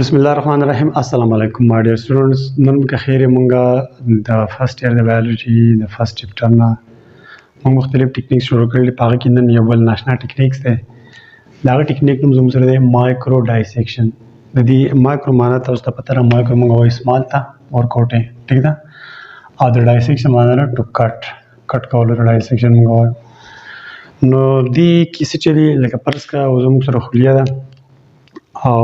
بسم الله الرحمن الرحیم. السلام علیکم my dear students. نن که خیر مونږه د فرست ایئر د بایولوژي د فرست چپټر نه موږ مختلف ټیکنیک شروع کړل. په هغه کې نن یو بل ناشنا ټیکنیکس دی. دا هغه ټیکنیک نوم زموږ سره دی مایکرو ډایسیکشن. د دې مایکرو معنا تاسو ته پته را مایکرو موږ وایو سمال ته اور کوټه ٹھیک ده، او د ډایسیکشن معنا را ټو کټ کول ډایسیکشن موږ وایو. نو دې کیسه چلی لکه پرس کا زموږ سره خلیه ده او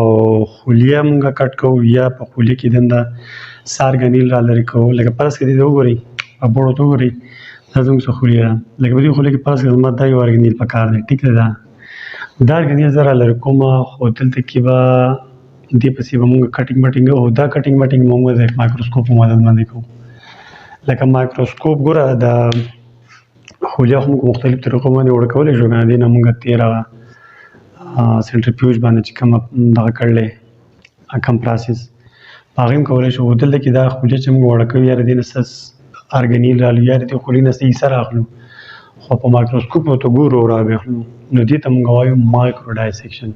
خلیه مونږه کټ کوو یا په خلیه کې دنده سارګنیل را لرې کوو. لکه فرض کړئ دا وګورئ په بوړو ته وګورئ دا زموږ څه خلیه ده. لکه په دې خلیه کې فرض کړئ زما دا یو ارګنیل پکار دی ټیک ده. دا ارګنیل زه را لرې کوم خو دلته کې به دې پسې به مونږ کټینګ او دا کټینګ مونږ د مایکروسکوپ په مدد باندې کوو. لکه مایکروسکوپ ګوره د خلیه خو موږ مختلف طریقو باندې وړه کولی شو، کنه دې نه مونږ تېره سنټریفیوژ باندې چې کوم دغه کړلی کمپراسز په هغې هم کولی شو. دلته کې دا خلیه چې موږ وړه کوو یا د دې نه څه ارګنیل رالو یا د دې خلیې نه څه حصه راخلو خو په مایکروسکوپ ورته ګورو راویخلو، نو دې ته موږ وایو مایکرو ډایسیکشن.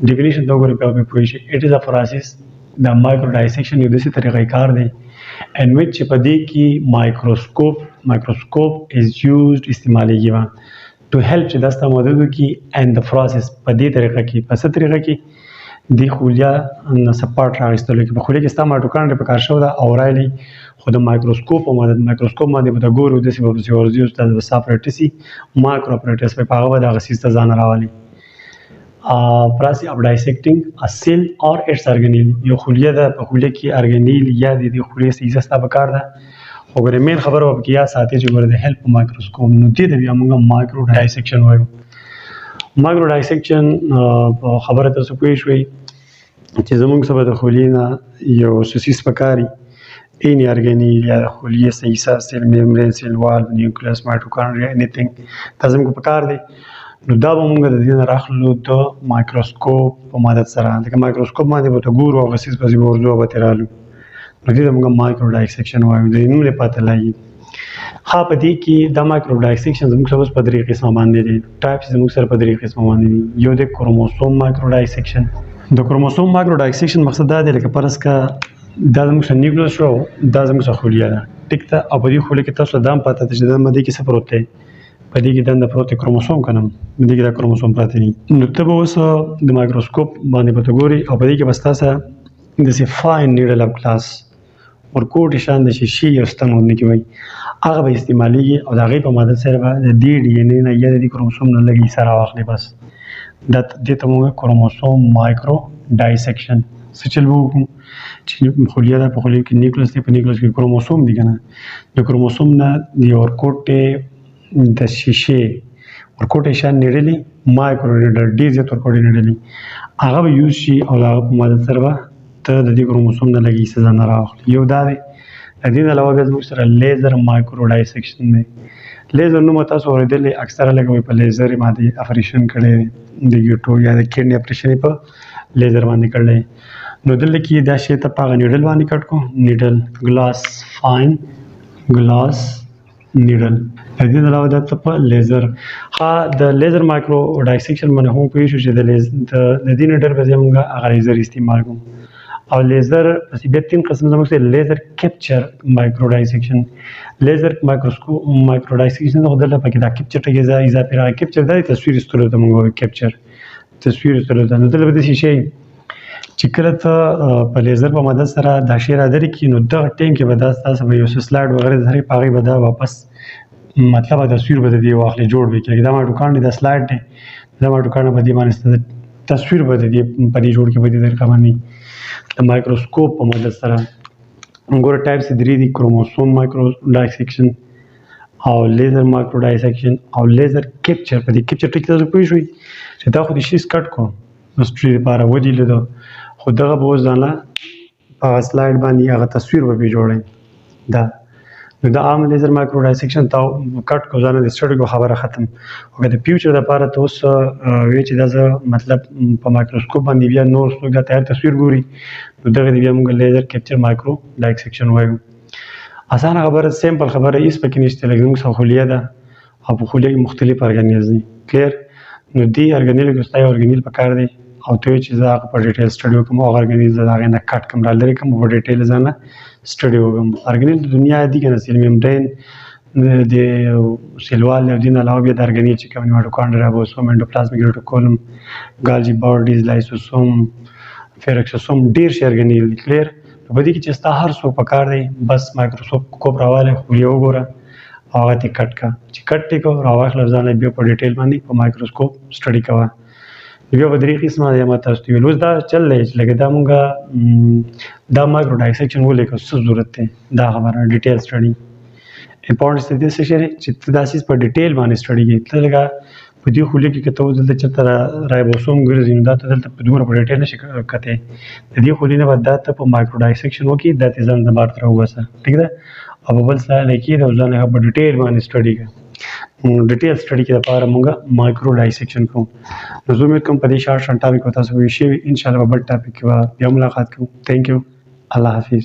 ډیفینیشن ته وګورئ بیا به پوه شئ. اټ از ا پروسیس د مایکرو ډایسیکشن یو داسې طریقې کار دی ان وچ چې په دې کې مایکروسکوپ از یوزډ استعمالیږي to help چې دا ستا مدد وکړي and the process په دې طریقه کې په څه طریقه کې د خلیه نه سپارټ راغستلو کې په خلیه کې ستا مایټوکانډریا په کار شو ده او رایلی خو د مایکروسکوپ په مدد مایکروسکوپ باندې به د ګورو داسې به پسې ورځي او ستاسو به څه اپریټس مایکرو اپریټس په هغه به دغه څیز ته ځان راولي. process of dissecting a cell or its organelle. یو خلیه ده په خلیه کې ارګنیل یا د دې خلیې څه حصه ستا په کار ده خو ګوره مین خبره به پکې یاد ساتئ چې ګوره د هیلپ مایکروسکوپ نو دې ته بیا موږ مایکرو ډایسیکشن وایو. مایکرو ډایسیکشن په خبره تاسو پوه شوئ چې زموږ څه به د خلیې نه یو څه څیز پکاري اینی ارګنیل یا د خلیې څه حصه سیل میمبرین سیل وال نیوکلیس مایټوکانډریا انیثینګ دا زموږ پکار دی. نو دا به موږ د دې نه راخلو د مایکروسکوپ په مدد سره. لکه مایکروسکوپ باندې به ورته ګورو هغه څیز پسې به ورځو او به ترې رالو نو دې ته موږ مایکرو ډایسیکشن وایو. د نوم له پته لګي ها په دې کې دا مایکرو ډایسیکشن زموږ سره په درې قسمه باندې دي. ټایپ زموږ سره په درې قسمه باندې دي. یو د کروموسوم مایکرو ډایسیکشن. د کروموسوم مایکرو ډایسیکشن مقصد دا دی لکه فرض کا دا زموږ سره نیوکلیس شو دا زموږ سره خلیه ده ټیک ده او په دې خلیه کې تاسو دا هم پته ده چې دا مدې کې څه پروت دی په دې کې دنده پروت کروموسوم کنه په دې کې دا کروموسوم پراته دي. نو ته به اوس د مایکروسکوپ باندې به ګوري او په دې کې بس تاسو د سی فاین نیډل اپ کلاس ورکوټ شان د شیشې یو ستن ودنې کې وایي هغه به استعمالیږي او د هغې په مدد سره به د دې ډي ان اې نه یا د دې کروموسوم نه لږ حصه راواخلي. بس دې ته موږ کروموسوم مایکرو ډایسیکشن څه چل به وکړو چې خلیه ده په خلیه کې نیوکلیس دی په نیوکلیس کې کروموسوم دی که نه د کروموسوم نه د ورکوټې د شیشې ورکوټې شان نیډلې مایکرو نیډل ډېر زیات ورکوټې نیډلې هغه به یوز شي او د هغه په مدد سره به ته د دې کروموسوم نه لږ حصه ځان راواخلي. یو دا دی. د دې نه علاوه بیا زموږ سره لیزر مایکرو ډایسیکشن دی. لیزر نوم تاسو اورېدلی اکثره لږ وایي په لیزر یې باندې اپریشن کړی د ګیوټو یا د کډني اپریشن یې په لیزر باندې کړی. نو دلته کې دا شی ته په هغه نیډل باندې کټ کړو نیډل ګلاس فاین ګلاس نیډل. د دې نه علاوه دا ته په لیزر د لیزر مایکرو ډایسیکشن باندې هم پوه شو چې د دې نیډل په ځای موږ هغه لیزر استعمال کوو او لیزر پسې بیا 3 قسم زموږ سره لیزر کیپچر مایکرو ډایسیکشن. لیزر مایکروسکوپ مایکرو ډایسیکشن خو دلته پکې دا کیپچر ټکی اضافي راغی. کیپچر دا تصویر ایستلو ته موږ وایو کیپچر تصویر ایستلو ته. نو دلته به داسې شی چې کله ته په لیزر په مدد سره دا شی رادرې کړي نو دغه ټایم کې به دا ستاسو به یو څه سلایډ وغیرہ درې په هغې به دا واپس مطلب تصویر به د دې واخلي جوړ به کړي. دا مایټوکانډریا دا سلایډ دی دا مایټوکانډریا په دې باندې تصویر به د دې په دې جوړ کې په دې طریقه باندې د مایکروسکوپ په مدد سره. ګوره ټایپس یې درې دي کروموسوم مایکرو ډایسیکشن او لیزر مایکرو ډایسیکشن او لیزر کیپچر. په دې کیپچر ټکي تاسو پوه شوئ چې دا خو د شي کټ کو هسټري لپاره ودی لیدو خو دغه به اوس ځانله په هغه سلایډ باندې هغه تصویر به پرې جوړوئ. دا نو د عام لیزر مایکرو ډایسیکشن تا کټ کو ځانه د سټډي خبره ختم او د فیوچر لپاره ته اوس وی چې دا زه مطلب په مایکروسکوپ باندې بیا نور څوک دا تیار تصویر ګوري نو دغه بیا موږ لیزر کیپچر مایکرو ډایسیکشن وایو. اسانه خبره سیمپل خبره هیڅ پکې نشته. لکه زموږ څه خلیه ده او په خلیه کې مختلف ارګانیل دي کلیر نو دې ارګانیل کې ستا یو ارګانیل پکار دی او ته چې زه هغه په ډیټیل سټډي وکم او ارګانیل زه هغه نه کټ کوم را لري کوم په ډیټیل ځانه سټډي وکم. ارګانیل د دنیا دی کنه سیل ممبرین د سیلوال او دین علاوه بیا د ارګانیل چې کوم مایټوکاندریا رایبوسوم انډوپلازمیک ریټیکولم ګالجی باډیز لایسوسوم فیرکسوسوم ډیر شي ارګانیل کلیر په دې کې چې ستا هر څو پکار دی بس مایکروسکوپ کو راواله خو یو وګوره هغه ته کټ کا چې کټ ټیکو راواخل ځان بیا په ډیټیل باندې په مایکروسکوپ سټډي کوه. بیا په درې قسمه د ماته ستویل اوس دا چل دی چې لکه دا مونږه دا مایکرو ډایسیکشن ولیکو څه ضرورت دی دا خبره ډیټیل سټډي امپورټنس دې څه شي چې دا سیس په ډیټیل باندې سټډي کې ته لګا په دې خو لیکي کته دلته چې رایبوسوم ګرځي نو دا ته دلته په دومره په ډیټیل نشي کته د دې خو لینه بعد دا ته په مایکرو ډایسیکشن وکي د ځان د بار تر وسه ٹھیک ده او بل څه لیکي دا ځان په ډیټیل باندې سټډي کوي ډیټیل سټډي کې لپاره موږ مایکرو ډایسیکشن کوو. نو زه امید کوم په دې شارټ ټاپک تاسو وی شي ان شاء الله په بل ټاپک کې بیا ملاقات کوو. ثانک یو الله حافظ.